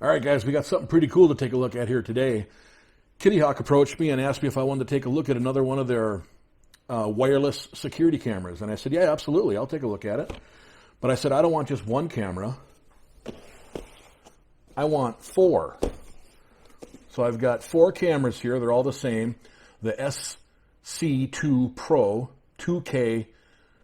All right, guys, we got something pretty cool to take a look at here today. Kityhok approached me and asked me if I wanted to take a look at another one of their wireless security cameras. And I said, yeah, absolutely, I'll take a look at it. But I said, I don't want just one camera. I want 4. So I've got 4 cameras here. They're all the same. The SC2 Pro 2K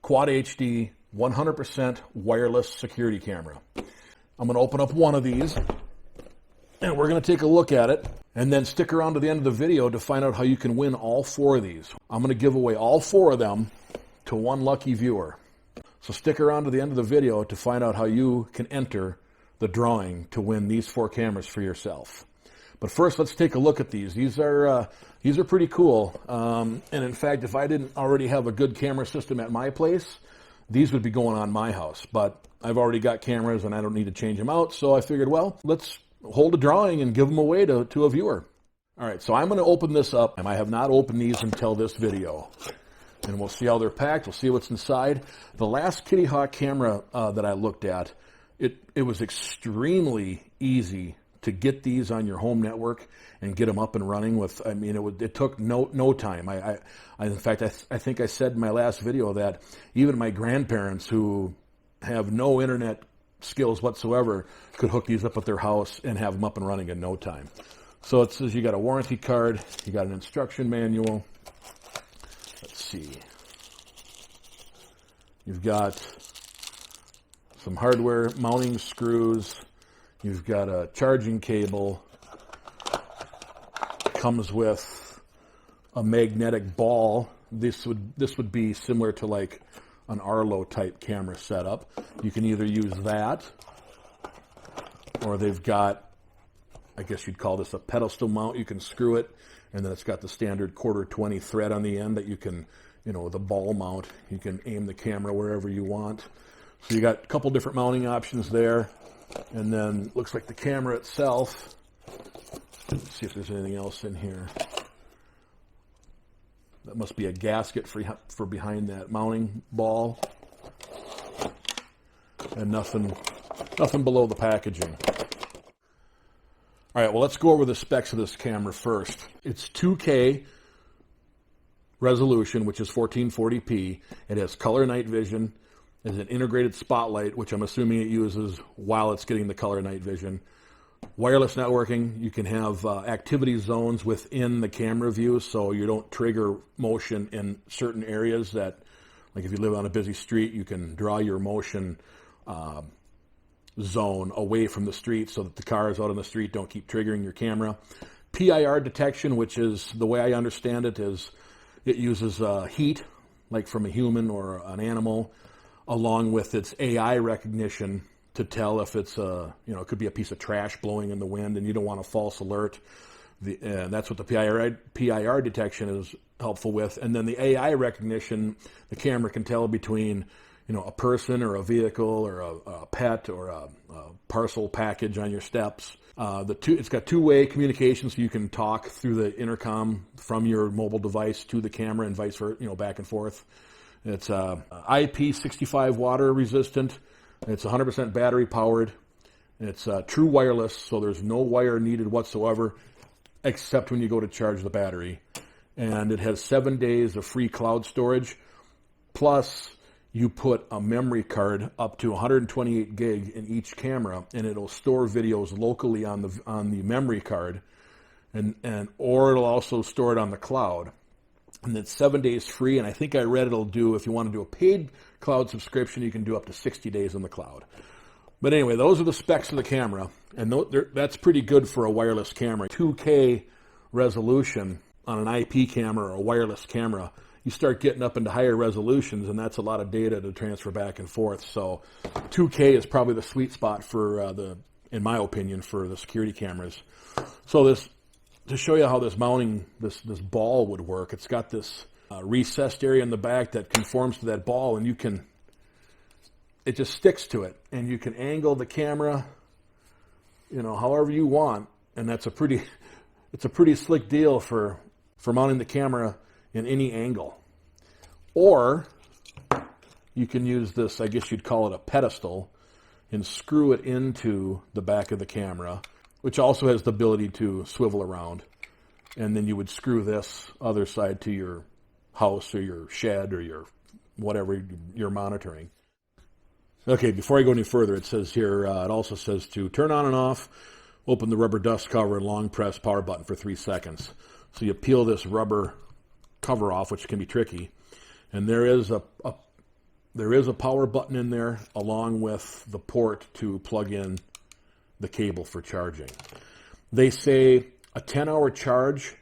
Quad HD 100% wireless security camera. I'm going to open up one of these, and we're going to take a look at it, and then stick around to the end of the video to find out how you can win all 4 of these. I'm going to give away all 4 of them to one lucky viewer. So stick around to the end of the video to find out how you can enter the drawing to win these 4 cameras for yourself. But first, let's take a look at these. These are pretty cool. And in fact, if I didn't already have a good camera system at my place, these would be going on my house. But I've already got cameras and I don't need to change them out. So I figured, well, let's hold a drawing and give them away to a viewer. All right, so I'm going to open this up. And I have not opened these until this video. And we'll see how they're packed. We'll see what's inside. The last Kityhok camera that I looked at, it was extremely easy to get these on your home network and get them up and running with. I mean, it took no time. In fact, I think I said in my last video that even my grandparents who have no internet skills whatsoever could hook these up at their house and have them up and running in no time. So it says you got a warranty card, you got an instruction manual. Let's see. You've got some hardware mounting screws. You've got a charging cable. Comes with a magnetic ball. This would be similar to like an Arlo type camera setup. You can either use that, or they've got, I guess you'd call this a pedestal mount. You can screw it, and then it's got the standard 1/4-20 thread on the end that you can, the ball mount. You can aim the camera wherever you want. So you got a couple different mounting options there. And then looks like the camera itself. Let's see if there's anything else in here. That must be a gasket for behind that mounting ball. And nothing below the packaging. All right, well, let's go over the specs of this camera first. It's 2K resolution, which is 1440p. It has color night vision. It has an integrated spotlight, which I'm assuming it uses while it's getting the color night vision. Wireless networking, you can have activity zones within the camera view, so you don't trigger motion in certain areas that, like if you live on a busy street, you can draw your motion zone away from the street so that the cars out on the street don't keep triggering your camera. PIR detection, which is, the way I understand it, is it uses heat, like from a human or an animal, along with its AI recognition to tell if it's it could be a piece of trash blowing in the wind and you don't want a false alert. That's what the PIR detection is helpful with. And then the AI recognition, the camera can tell between, a person or a vehicle or a pet or a parcel package on your steps. It's got 2-way communication, so you can talk through the intercom from your mobile device to the camera and vice versa, back and forth. It's IP65 water resistant. It's 100% battery powered. It's true wireless, so there's no wire needed whatsoever, except when you go to charge the battery. And it has 7 days of free cloud storage. Plus, you put a memory card up to 128 gig in each camera, and it'll store videos locally on the memory card, or it'll also store it on the cloud. And it's 7 days free, and I think I read it'll do, if you want to do a paid cloud subscription, you can do up to 60 days in the cloud. But anyway, those are the specs of the camera, and that's pretty good for a wireless camera. 2K resolution on an IP camera or a wireless camera, you start getting up into higher resolutions, and that's a lot of data to transfer back and forth. So 2K is probably the sweet spot for in my opinion, for the security cameras. So to show you how this mounting, this ball would work, it's got this recessed area in the back that conforms to that ball, and it just sticks to it, and you can angle the camera, however you want, and it's a pretty slick deal for mounting the camera in any angle. Or you can use this, I guess you'd call it a pedestal, and screw it into the back of the camera. which also has the ability to swivel around. And then you would screw this other side to your house or your shed or your whatever you're monitoring. Okay, before I go any further, it says here, it also says to turn on and off, open the rubber dust cover and long press power button for 3 seconds. So you peel this rubber cover off, which can be tricky. And there is a power button in there along with the port to plug in the cable for charging. They say a 10-hour charge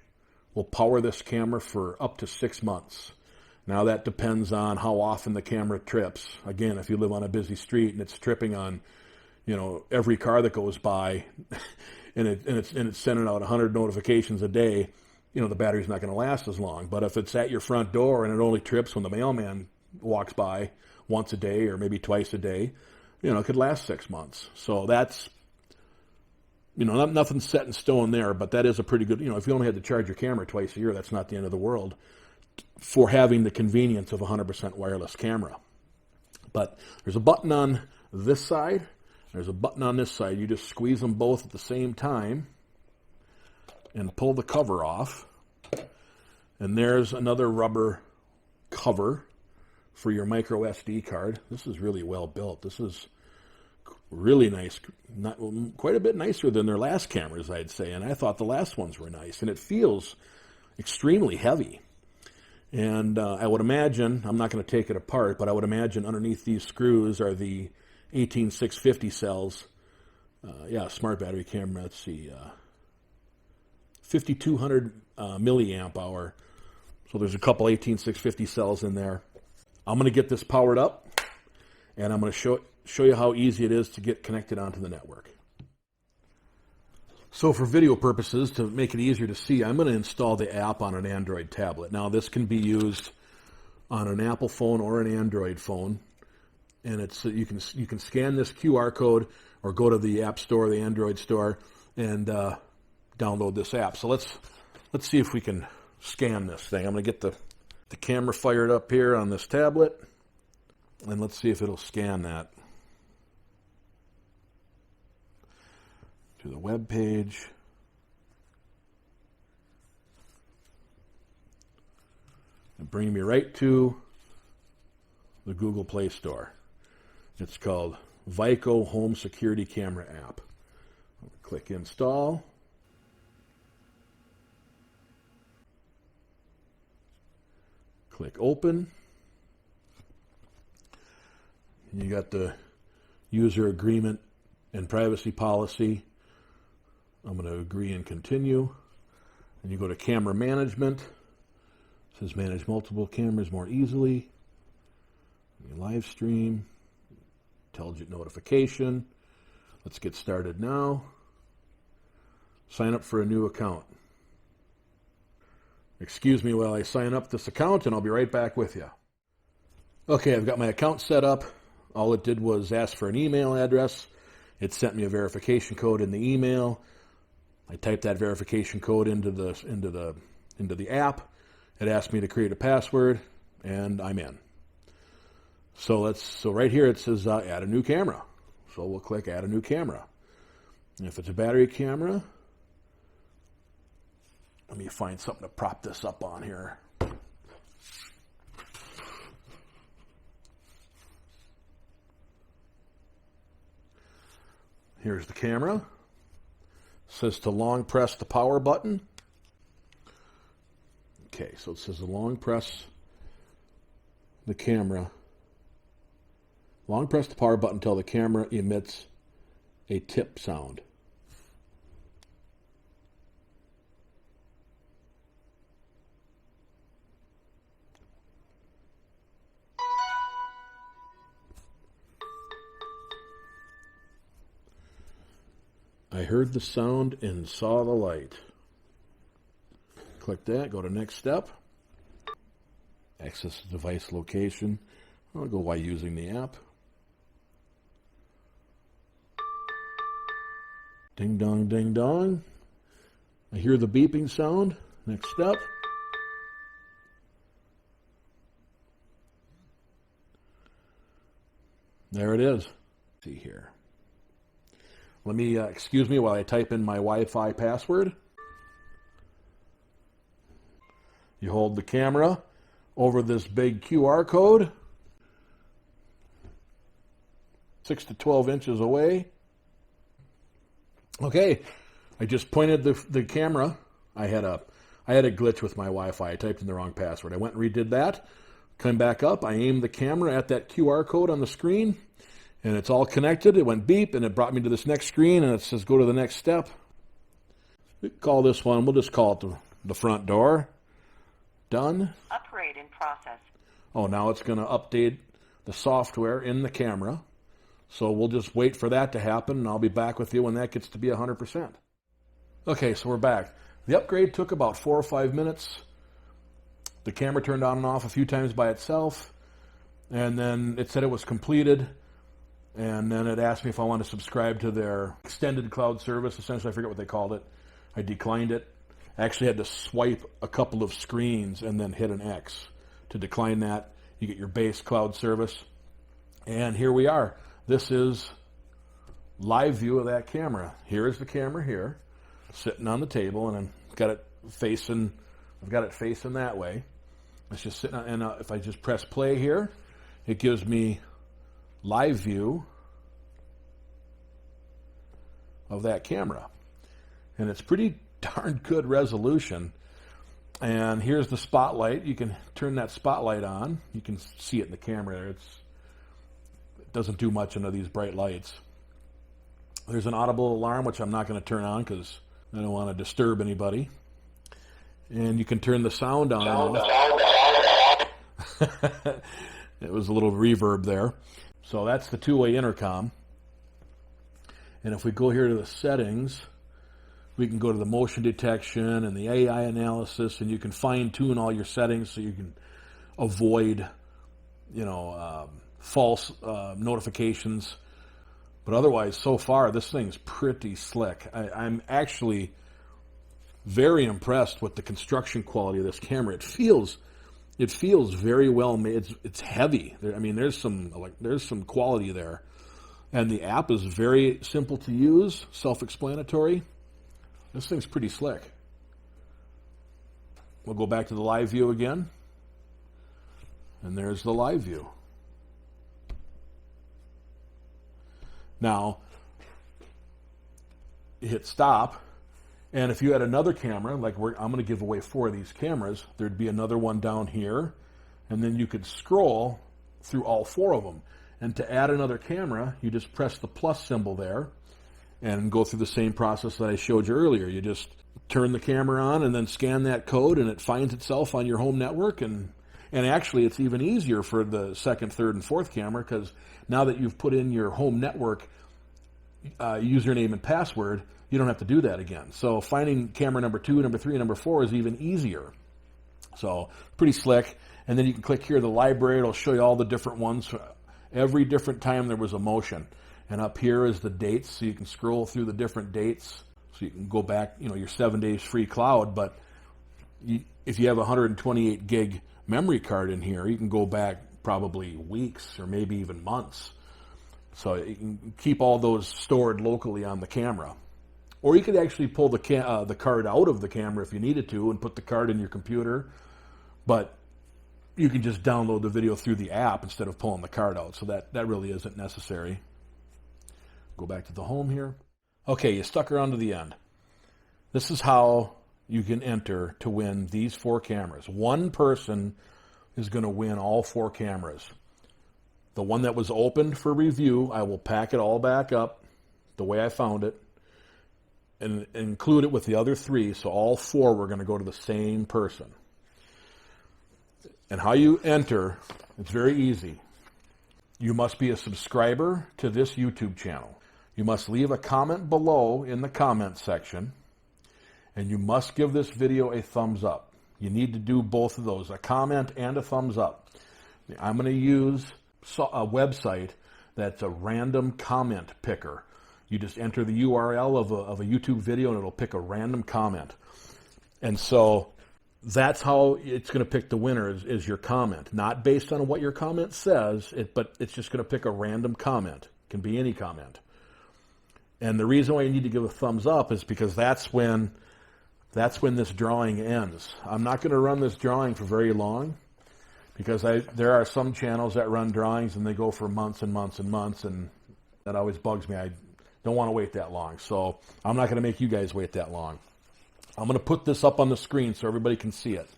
will power this camera for up to 6 months. Now that depends on how often the camera trips. Again, if you live on a busy street and it's tripping on, every car that goes by, and it's sending out 100 notifications a day, the battery's not going to last as long. But if it's at your front door and it only trips when the mailman walks by once a day or maybe twice a day, it could last 6 months. So that's, nothing's set in stone there, but that is a pretty good, if you only had to charge your camera twice a year, that's not the end of the world for having the convenience of a 100% wireless camera. But there's a button on this side, there's a button on this side. You just squeeze them both at the same time and pull the cover off. And there's another rubber cover for your micro SD card. This is really well built. This is really nice, quite a bit nicer than their last cameras, I'd say. And I thought the last ones were nice. And it feels extremely heavy. And I would imagine, I'm not going to take it apart, but I would imagine underneath these screws are the 18650 cells. Smart battery camera, let's see, 5200 milliamp hour. So there's a couple 18650 cells in there. I'm going to get this powered up, and I'm going to show you how easy it is to get connected onto the network. So for video purposes, to make it easier to see, I'm going to install the app on an Android tablet. Now this can be used on an Apple phone or an Android phone, and it's you can scan this QR code or go to the App Store, the Android store, and download this app. So let's see if we can scan this thing. I'm going to get the camera fired up here on this tablet, and let's see if it'll scan that to the web page. And bring me right to the Google Play Store. It's called Vico Home Security Camera App. Click Install. Click Open. You got the user agreement and privacy policy. I'm going to agree and continue. And you go to camera management. It says manage multiple cameras more easily. You live stream. Intelligent notification. Let's get started now. Sign up for a new account. Excuse me while I sign up this account, and I'll be right back with you. Okay, I've got my account set up. All it did was ask for an email address. It sent me a verification code in the email. I typed that verification code into the app. It asked me to create a password, and I'm in. So right here it says add a new camera. So we'll click add a new camera. And if it's a battery camera, let me find something to prop this up on here. Here's the camera. It says to long press the power button. Okay, so it says to long press the camera. Long press the power button until the camera emits a tip sound. I heard the sound and saw the light. Click that, go to next step. Access the device location. I'll go by using the app. Ding dong, ding dong. I hear the beeping sound. Next step. There it is. See here. Let me, excuse me while I type in my Wi-Fi password. You hold the camera over this big QR code, 6 to 12 inches away. Okay, I just pointed the camera. I had a glitch with my Wi-Fi. I typed in the wrong password. I went and redid that. Come back up. I aimed the camera at that QR code on the screen, and it's all connected. It went beep, and it brought me to this next screen, and it says go to the next step. We call this one, we'll just call it the front door. Done. Upgrade in process. Oh, now it's going to update the software in the camera. So we'll just wait for that to happen, and I'll be back with you when that gets to be 100%. Okay, so we're back. The upgrade took about 4 or 5 minutes. The camera turned on and off a few times by itself, and then it said it was completed, and then it asked me if I want to subscribe to their extended cloud service. Essentially, I forget what they called it. I declined it. I actually had to swipe a couple of screens and then hit an X to decline that. You get your base cloud service. And here we are. This is live view of that camera. Here is the camera here, sitting on the table, and I've got it facing that way. It's just sitting on, and if I just press play here, it gives me live view of that camera. And it's pretty darn good resolution. And here's the spotlight. You can turn that spotlight on. You can see it in the camera there. It doesn't do much under these bright lights. There's an audible alarm, which I'm not going to turn on because I don't want to disturb anybody. And you can turn the sound on. It was a little reverb there. So that's the two-way intercom. And if we go here to the settings, we can go to the motion detection and the AI analysis, and you can fine-tune all your settings so you can avoid, false notifications. But otherwise, so far, this thing's pretty slick. I'm actually very impressed with the construction quality of this camera. It feels very well made. It's heavy. There's some quality there, and the app is very simple to use, self-explanatory. This thing's pretty slick. We'll go back to the live view again. And there's the live view. Now, you hit stop. And if you had another camera, like I'm going to give away 4 of these cameras, there'd be another one down here. And then you could scroll through all 4 of them. And to add another camera, you just press the plus symbol there and go through the same process that I showed you earlier. You just turn the camera on and then scan that code, and it finds itself on your home network. And actually, it's even easier for the second, third, and fourth camera, because now that you've put in your home network username and password, you don't have to do that again. So finding camera number 2, number 3, and number 4 is even easier. So pretty slick. And then you can click here, the library. It'll show you all the different ones. Every different time there was a motion. And up here is the dates, so you can scroll through the different dates. So you can go back, your 7 days free cloud. But if you have a 128 gig memory card in here, you can go back probably weeks or maybe even months. So you can keep all those stored locally on the camera. Or you could actually pull the card out of the camera if you needed to and put the card in your computer. But you can just download the video through the app instead of pulling the card out. So that really isn't necessary. Go back to the home here. Okay, you stuck around to the end. This is how you can enter to win these 4 cameras. One person is going to win all 4 cameras. The one that was opened for review, I will pack it all back up the way I found it and include it with the other 3. So all 4 were going to go to the same person. And how you enter, it's very easy. You must be a subscriber to this YouTube channel. You must leave a comment below in the comment section, and you must give this video a thumbs up. You need to do both of those, a comment and a thumbs up. I'm going to use a website that's a random comment picker. You just enter the URL of a YouTube video, and it'll pick a random comment. And so that's how it's going to pick the winner is your comment. Not based on what your comment says, but it's just going to pick a random comment. It can be any comment. And the reason why you need to give a thumbs up is because that's when this drawing ends. I'm not going to run this drawing for very long, because there are some channels that run drawings and they go for months and months and months, and that always bugs me. I don't want to wait that long, so I'm not going to make you guys wait that long. I'm going to put this up on the screen so everybody can see it.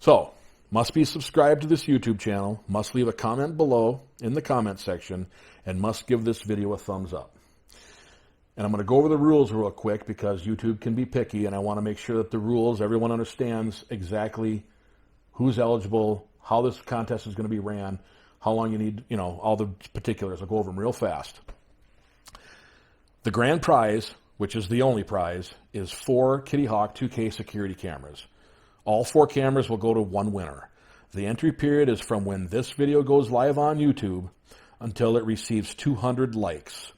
So, must be subscribed to this YouTube channel, must leave a comment below in the comment section, and must give this video a thumbs up. And I'm going to go over the rules real quick because YouTube can be picky, and I want to make sure that the rules, everyone understands exactly who's eligible, how this contest is going to be ran, how long you need, all the particulars. I'll go over them real fast. The grand prize, which is the only prize, is 4 Kityhok 2K security cameras. All 4 cameras will go to one winner. The entry period is from when this video goes live on YouTube until it receives 200 likes.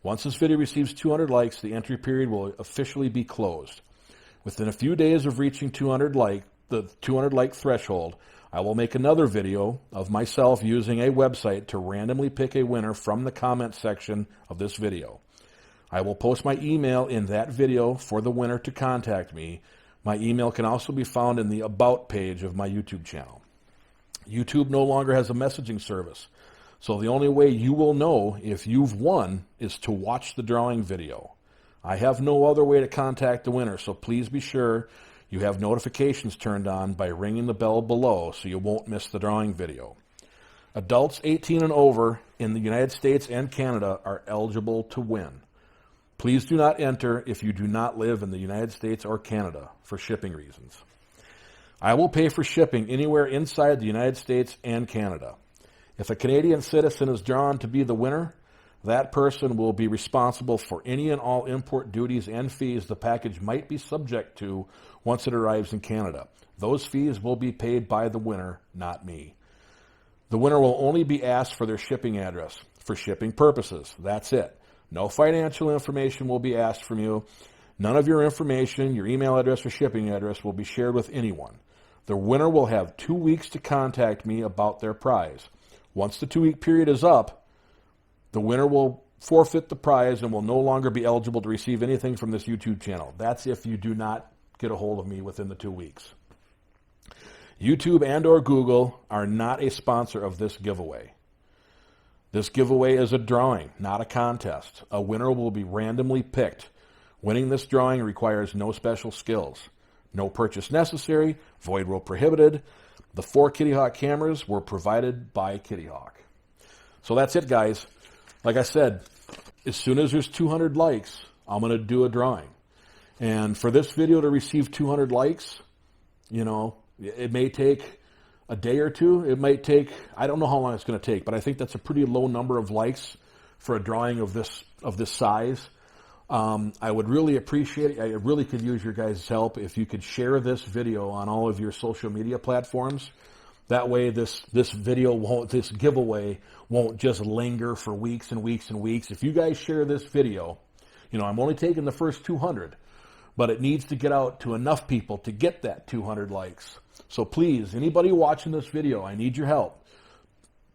Once this video receives 200 likes, the entry period will officially be closed. Within a few days of reaching the 200 like threshold, I will make another video of myself using a website to randomly pick a winner from the comment section of this video. I will post my email in that video for the winner to contact me. My email can also be found in the About page of my YouTube channel. YouTube no longer has a messaging service, so the only way you will know if you've won is to watch the drawing video. I have no other way to contact the winner, so please be sure you have notifications turned on by ringing the bell below so you won't miss the drawing video. Adults 18 and over in the United States and Canada are eligible to win. Please do not enter if you do not live in the United States or Canada for shipping reasons. I will pay for shipping anywhere inside the United States and Canada. If a Canadian citizen is drawn to be the winner, that person will be responsible for any and all import duties and fees the package might be subject to once it arrives in Canada. Those fees will be paid by the winner, not me. The winner will only be asked for their shipping address for shipping purposes. That's it. No financial information will be asked from you. None of your information, your email address or shipping address, will be shared with anyone. The winner will have 2 weeks to contact me about their prize. Once the 2-week period is up, the winner will forfeit the prize and will no longer be eligible to receive anything from this YouTube channel. That's if you do not get a hold of me within the 2 weeks. YouTube and or Google are not a sponsor of this giveaway. This giveaway is a drawing, not a contest. A winner will be randomly picked. Winning this drawing requires no special skills. No purchase necessary, void where prohibited. The 4 Kityhok cameras were provided by Kityhok. So that's it, guys. Like I said, as soon as there's 200 likes, I'm going to do a drawing. And for this video to receive 200 likes, it may take a day or two. It might take, I don't know how long it's going to take, but I think that's a pretty low number of likes for a drawing of this size. I would really appreciate it. I really could use your guys' help if you could share this video on all of your social media platforms. That way this giveaway won't just linger for weeks and weeks and weeks. If you guys share this video, I'm only taking the first 200, but it needs to get out to enough people to get that 200 likes. So please, anybody watching this video, I need your help.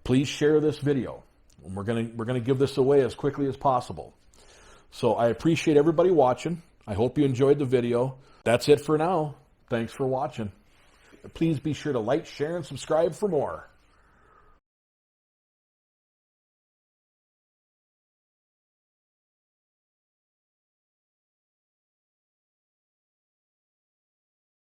Please share this video. We're gonna give this away as quickly as possible. So I appreciate everybody watching. I hope you enjoyed the video. That's it for now. Thanks for watching. Please be sure to like, share, and subscribe for more.